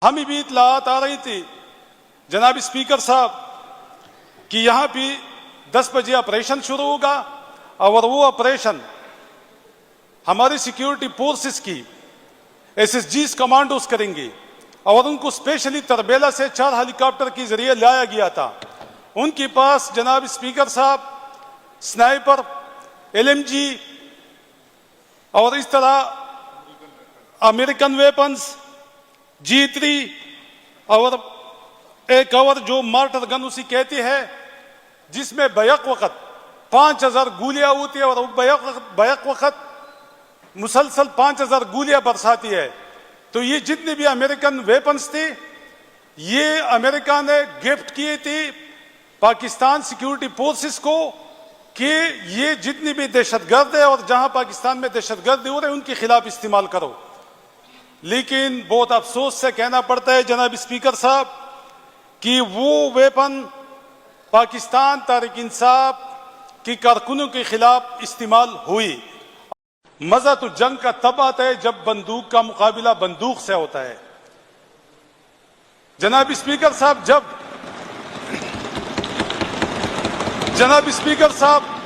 हमें भी इत्तलात आ रही थी जनाब स्पीकर साहब कि यहां भी 10 बजे ऑपरेशन शुरू होगा और वो ऑपरेशन हमारी सिक्योरिटी फोर्सेस की एसएसजीज कमांडोज करेंगे और उनको स्पेशली तरबेला से 4 हेलीकॉप्टर के जरिए लाया गया था। उनके पास जनाब स्पीकर साहब स्नाइपर, एलएमजी और इस तरह अमेरिकन वेपन्स, G3 और एक और जो मार्टर गन उसी कहती है जिसमें बैक वक्त 5000 गोलियां होती है और बैक वक्त मुसलसल 5000 गोलियां बरसाती है। तो ये जितने भी अमेरिकन वेपन्स थे ये अमेरिका ने गिफ्ट किए थे पाकिस्तान सिक्योरिटी फोर्सेस को कि ये जितनी भी दहशतगर्द है और जहां पाकिस्तान में दहशतगर्दी हो रहे उनके खिलाफ इस्तेमाल करो। लेकिन बहुत अफसोस से कहना पड़ता है जनाब स्पीकर साहब कि वो वेपन पाकिस्तान तहरीक इंसाफ की कारकुनों के खिलाफ इस्तेमाल हुई। मजा तो जंग का तब आता है जब बंदूक का मुकाबला बंदूक से होता है। जनाब स्पीकर साहब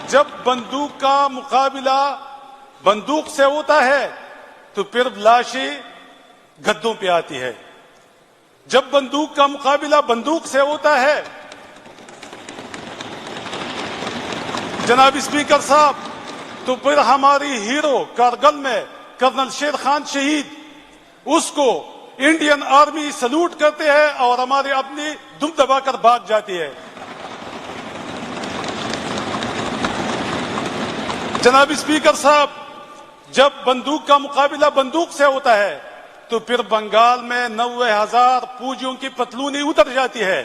जब बंदूक का मुकाबला बंदूक से होता है तो फिर लाशें गद्दों पे आती है। जब बंदूक का मुकाबला बंदूक से होता है जनाब स्पीकर साहब तो फिर हमारी हीरो कारगिल में कर्नल शेर खान शहीद, उसको इंडियन आर्मी सल्यूट करते हैं और हमारी अपनी दुम दबाकर भाग जाती है। जनाब स्पीकर साहब जब बंदूक का मुकाबला बंदूक से होता है तो फिर बंगाल में 90,000 फौजियों की पतलूनी उतर जाती है।